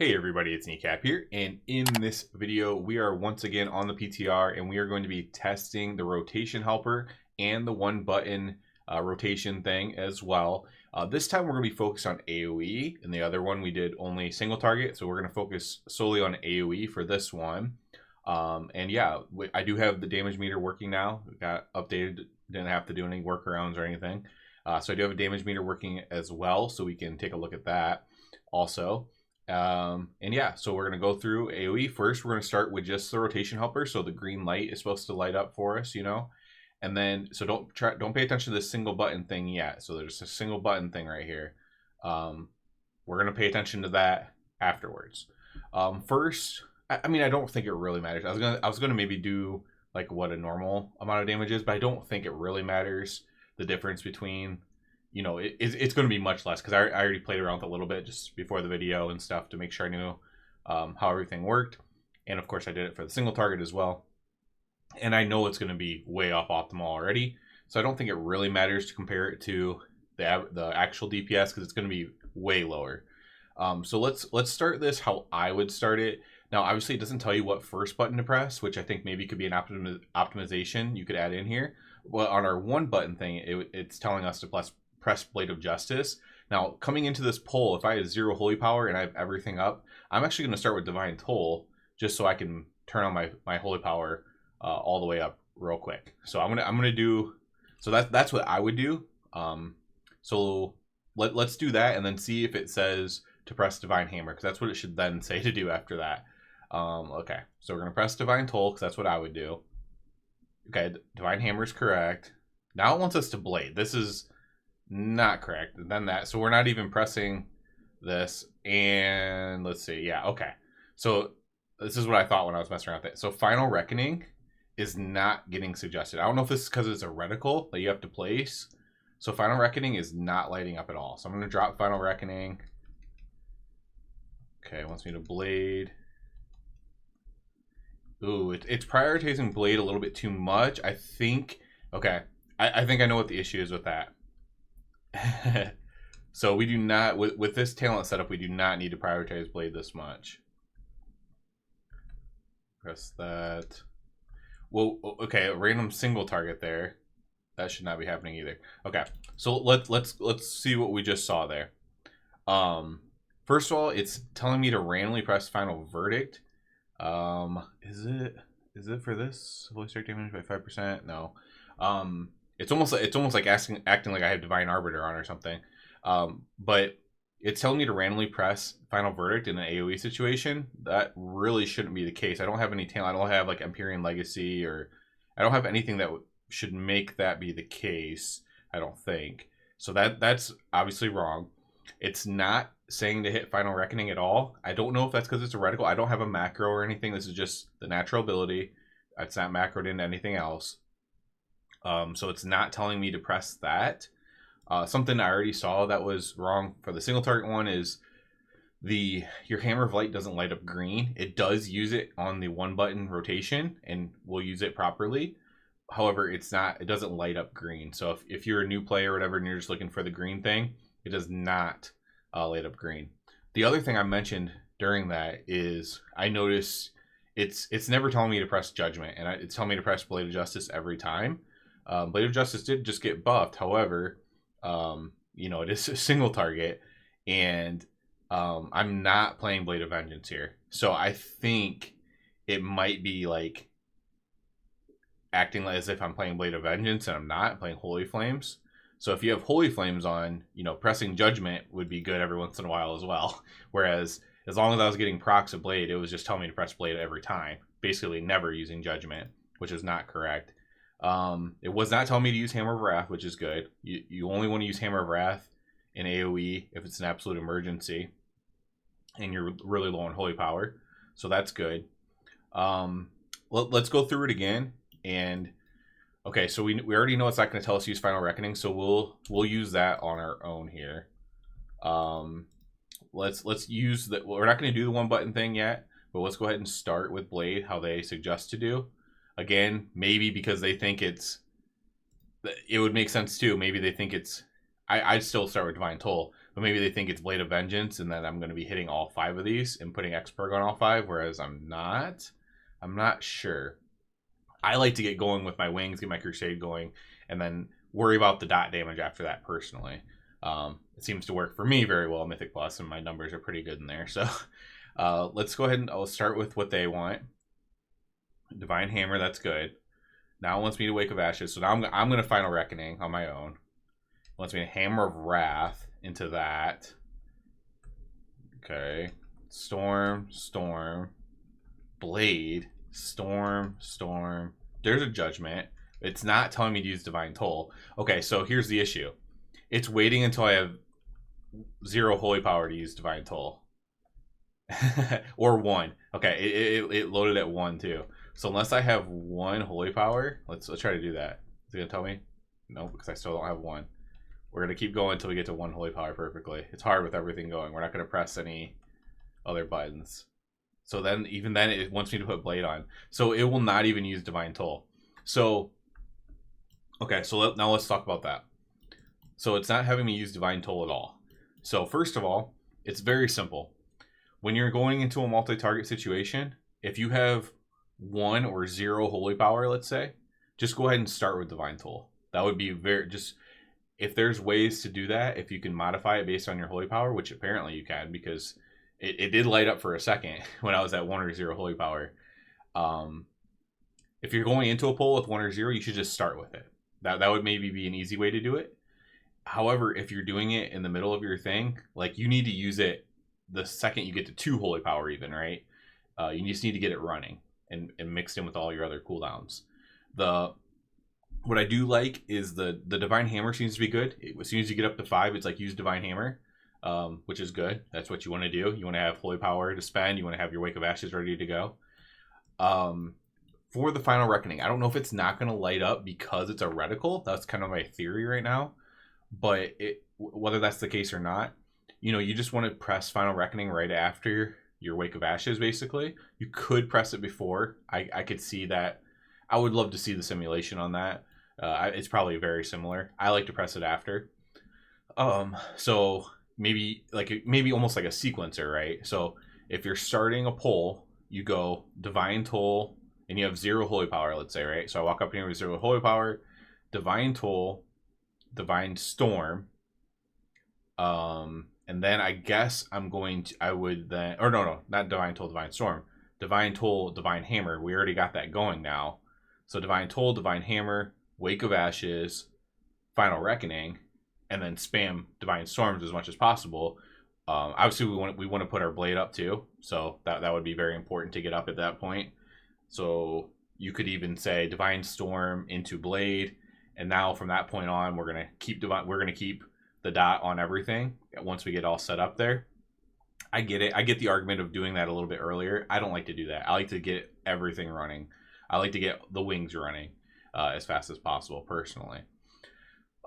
Hey everybody, it's Kneecap here, and in this video we are once again on the PTR and we are going to be testing the rotation helper and the one button rotation thing as well. This time we're going to be focused on AOE, and the other one we did only single target, so we're going to focus solely on AOE for this one. And yeah, I do have the damage meter working now. It got updated, didn't have to do any workarounds or anything. So I do have a damage meter working as well, so we can take a look at that also. And yeah, so we're going to go through AOE. First, we're going to start with just the rotation helper. So the green light is supposed to light up for us, you know, and then, so don't pay attention to this single button thing yet. So there's a single button thing right here. We're going to pay attention to that afterwards. First, I mean, I don't think it really matters. I was going to maybe do like what a normal amount of damage is, but I don't think it really matters the difference between, you know, it's going to be much less because I already played around with a little bit just before the video and stuff to make sure I knew how everything worked. And of course I did it for the single target as well. And I know it's going to be way off optimal already. So I don't think it really matters to compare it to the actual DPS because it's going to be way lower. So let's start this how I would start it. Now, obviously it doesn't tell you what first button to press, which I think maybe could be an optimization you could add in here. Well, on our one button thing, it's telling us to press Blade of Justice. Now, coming into this poll, if I have 0 holy power and I have everything up, I'm actually going to start with Divine Toll just so I can turn on my holy power all the way up real quick. So I'm gonna do, so that's what I would do. So let's do that and then see if it says to press Divine Hammer, because that's what it should then say to do after that. Okay, so we're gonna press Divine Toll because that's what I would do. Okay, Divine Hammer is correct. Now it wants us to Blade. This is not correct. And then that, so we're not even pressing this. And let's see. Yeah, okay. So this is what I thought when I was messing around with it. So Final Reckoning is not getting suggested. I don't know if this is because it's a reticle that you have to place. So Final Reckoning is not lighting up at all. So I'm going to drop Final Reckoning. Okay, it wants me to Blade. Ooh, it's prioritizing Blade a little bit too much. I think, okay, I think I know what the issue is with that. So we do not, with this talent setup, we do not need to prioritize Blade this much. Press that. Well, okay, a random single target there. That should not be happening either. Okay, so let's see what we just saw there. First of all, it's telling me to randomly press Final Verdict. Is it for this? Holy strike damage by 5%? No. It's almost like acting like I have Divine Arbiter on or something. But it's telling me to randomly press Final Verdict in an AOE situation. That really shouldn't be the case. I don't have any talent. I don't have like Empyrean Legacy, or I don't have anything that should make that be the case, I don't think. So that's obviously wrong. It's not saying to hit Final Reckoning at all. I don't know if that's because it's a reticle. I don't have a macro or anything. This is just the natural ability. It's not macroed into anything else. So it's not telling me to press that. Something I already saw that was wrong for the single target one is your Hammer of Light doesn't light up green. It does use it on the one button rotation and will use it properly. However, it doesn't light up green. So if you're a new player or whatever and you're just looking for the green thing, it does not light up green. The other thing I mentioned during that is I noticed it's never telling me to press Judgment, and it's telling me to press Blade of Justice every time. Blade of Justice did just get buffed. However, you know, it is a single target, and I'm not playing Blade of Vengeance here. So I think it might be like acting as if I'm playing Blade of Vengeance and I'm not. I'm playing Holy Flames. So if you have Holy Flames on, you know, pressing Judgment would be good every once in a while as well. Whereas as long as I was getting procs of Blade, it was just telling me to press Blade every time. Basically never using Judgment, which is not correct. It was not telling me to use Hammer of Wrath, which is good. You only want to use Hammer of Wrath in AoE if it's an absolute emergency and you're really low on holy power. So that's good. Let's go through it again. And okay, so we already know it's not going to tell us to use Final Reckoning, so we'll use that on our own here. Let's use that. We're not going to do the one button thing yet, but let's go ahead and start with Blade, how they suggest to do. Again, maybe because they think it would make sense too. Maybe they think I'd still start with Divine Toll, but maybe they think it's Blade of Vengeance, and then I'm going to be hitting all 5 of these and putting X-Perg on all 5, whereas I'm not. I'm not sure. I like to get going with my wings, get my Crusade going, and then worry about the dot damage after that personally. It seems to work for me very well, Mythic Plus, and my numbers are pretty good in there. So let's go ahead and I'll start with what they want. Divine Hammer, that's good. Now it wants me to Wake of Ashes, so now I'm going to Final Reckoning on my own. It wants me to Hammer of Wrath into that. Okay. Storm, Storm, Blade, Storm, Storm. There's a Judgment. It's not telling me to use Divine Toll. Okay, so here's the issue. It's waiting until I have 0 Holy Power to use Divine Toll. Or 1. Okay, it loaded at 1 too. So unless I have 1 Holy Power, let's try to do that. Is it going to tell me? No, because I still don't have 1. We're going to keep going until we get to 1 Holy Power perfectly. It's hard with everything going. We're not going to press any other buttons. So then, even then, it wants me to put Blade on. So it will not even use Divine Toll. So, okay, so now let's talk about that. So it's not having me use Divine Toll at all. So first of all, it's very simple. When you're going into a multi-target situation, if you have 1 or 0 Holy Power, let's say, just go ahead and start with Divine Toll. That would be very, just, if there's ways to do that, if you can modify it based on your Holy Power, which apparently you can, because it did light up for a second when I was at 1 or 0 Holy Power. If you're going into a pull with 1 or 0, you should just start with it. That would maybe be an easy way to do it. However, if you're doing it in the middle of your thing, like, you need to use it the second you get to 2 Holy Power even, right? You just need to get it running and mixed in with all your other cooldowns. What I do like is the Divine Hammer seems to be good. As soon as you get up to 5, it's like use Divine Hammer, which is good. That's what you want to do. You want to have Holy Power to spend. You want to have your Wake of Ashes ready to go. For the Final Reckoning, I don't know if it's not going to light up because it's a reticle. That's kind of my theory right now. But whether that's the case or not, you just want to press Final Reckoning right after your Wake of Ashes, basically. You could press it before. I could see that. I would love to see the simulation on that. It's probably very similar. I like to press it after. So maybe almost like a sequencer, right? So if you're starting a pull, you go Divine Toll, and you have 0 Holy Power, let's say, right? So I walk up here with 0 Holy Power, Divine Toll, Divine Storm, and then I guess not Divine Toll, Divine Storm, Divine Toll, Divine Hammer. We already got that going now. So Divine Toll, Divine Hammer, Wake of Ashes, Final Reckoning, and then spam Divine Storms as much as possible. Obviously, we want to put our Blade up too, so that would be very important to get up at that point. So you could even say Divine Storm into Blade, and now from that point on, we're gonna keep the dot on everything once we get all set up there. I get it. I get the argument of doing that a little bit earlier. I don't like to do that. I like to get everything running. I like to get the wings running as fast as possible, personally.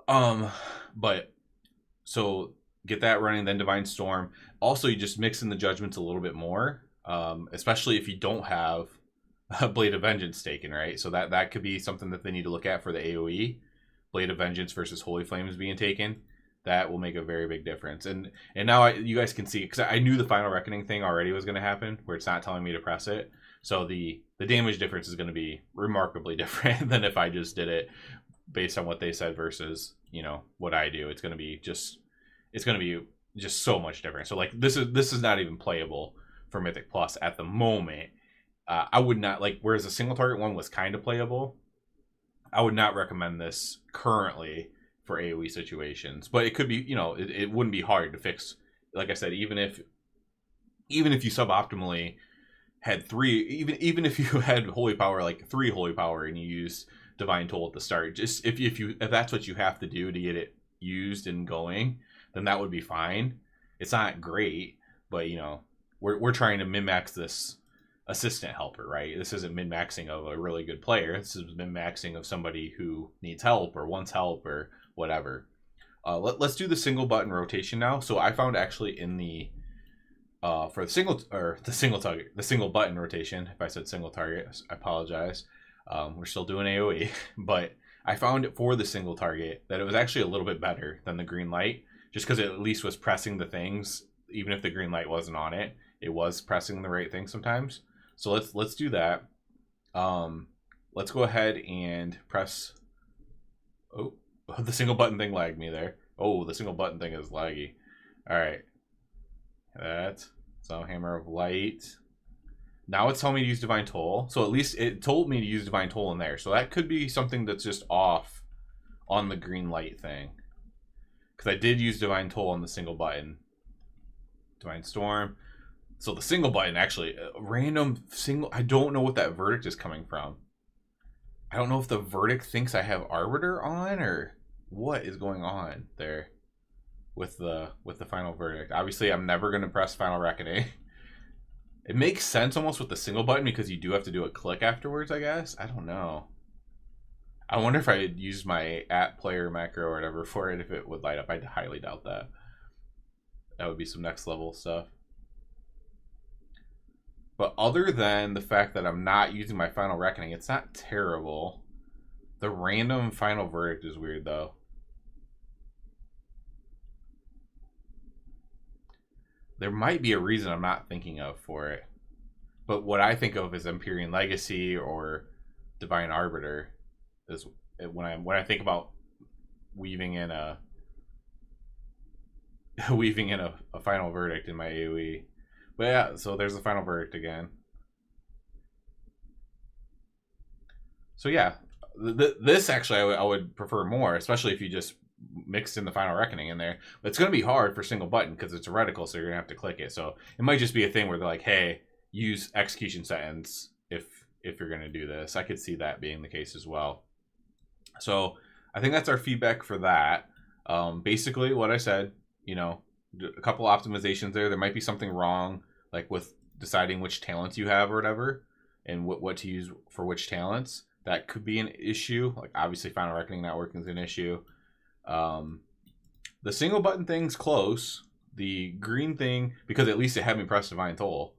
But so get that running, then Divine Storm. Also, you just mix in the judgments a little bit more, especially if you don't have a Blade of Vengeance taken, right? So that could be something that they need to look at for the AOE. Blade of Vengeance versus Holy Flames being taken. That will make a very big difference. And now you guys can see, because I knew the Final Reckoning thing already was going to happen, where it's not telling me to press it. So the damage difference is going to be remarkably different than if I just did it based on what they said versus, what I do. It's going to be just so much different. So like this is not even playable for Mythic Plus at the moment. I would not, like, whereas the single target one was kind of playable, I would not recommend this currently for AOE situations. But it could be, it wouldn't be hard to fix. Like I said, even if you suboptimally had 3, even if you had Holy Power, like 3 Holy Power, and you use Divine Toll at the start, just if that's what you have to do to get it used and going, then that would be fine. It's not great, but we're trying to min-max this assistant helper, right? This isn't min-maxing of a really good player. This is min-maxing of somebody who needs help or wants help or whatever. Let's do the single button rotation now. So I found actually in the for the single button rotation. If I said single target, I apologize. We're still doing AOE, but I found it for the single target that it was actually a little bit better than the green light, just because it at least was pressing the things, even if the green light wasn't on it. It was pressing the right thing sometimes. So let's do that. Let's go ahead and press. Oh, the single button thing lagged me there. Oh, the single button thing is laggy. All right, so Hammer of Light. Now it's telling me to use Divine Toll. So at least it told me to use Divine Toll in there. So that could be something that's just off on the green light thing. Because I did use Divine Toll on the single button. Divine Storm. So the single button, actually, random single... I don't know what that verdict is coming from. I don't know if the verdict thinks I have Arbiter on, or what is going on there with the final verdict. Obviously, I'm never going to press Final Reckoning. It makes sense almost with the single button because you do have to do a click afterwards, I guess. I don't know. I wonder if I had used my @player macro or whatever for it, if it would light up. I highly doubt that. That would be some next level stuff. But other than the fact that I'm not using my Final Reckoning, it's not terrible. The random final verdict is weird, though. There might be a reason I'm not thinking of for it. But what I think of is Empyrean Legacy or Divine Arbiter. Is when I think about weaving in a final verdict in my AOE. But yeah, so there's the final verdict again. So yeah, this actually I would prefer more, especially if you just mixed in the Final Reckoning in there. But it's going to be hard for single button because it's a reticle, so you're going to have to click it. So it might just be a thing where they're like, hey, use execution sentence if you're going to do this. I could see that being the case as well. So I think that's our feedback for that. Basically what I said, you know, a couple optimizations there. There might be something wrong, like with deciding which talents you have or whatever, and what to use for which talents. That could be an issue. Like obviously Final Reckoning not working is an issue. The single button thing's close. The green thing, because at least it had me press Divine Toll.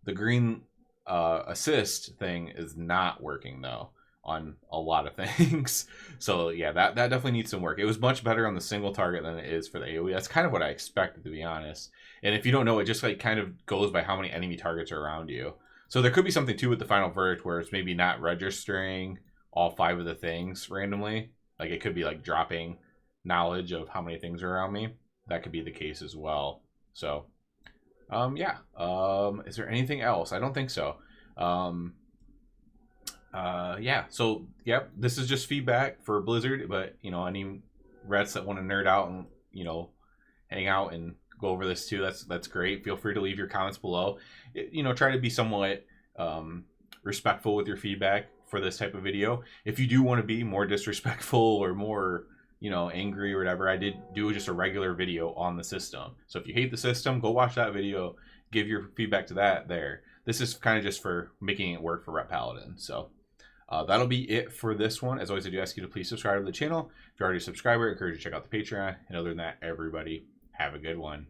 The green assist thing is not working though on a lot of things. So yeah, that definitely needs some work. It was much better on the single target than it is for the AoE. That's kind of what I expected, to be honest. And if you don't know, it just like kind of goes by how many enemy targets are around you. So there could be something too with the final verdict where it's maybe not registering all 5 of the things randomly. Like it could be like dropping knowledge of how many things are around me. That could be the case as well. So yeah. Is there anything else? I don't think so. Yeah, so yep, this is just feedback for Blizzard, but you know, any rets that want to nerd out and, you know, hang out and go over this too, that's great. Feel free to leave your comments below. You know, try to be somewhat respectful with your feedback for this type of video. If you do want to be more disrespectful or more, you know, angry or whatever, I did do just a regular video on the system. So if you hate the system, go watch that video, give your feedback to that there. This is kind of just for making it work for Rep Paladin. So that'll be it for this one. As always, I do ask you to please subscribe to the channel. If you're already a subscriber, I encourage you to check out the Patreon. And other than that, everybody, have a good one.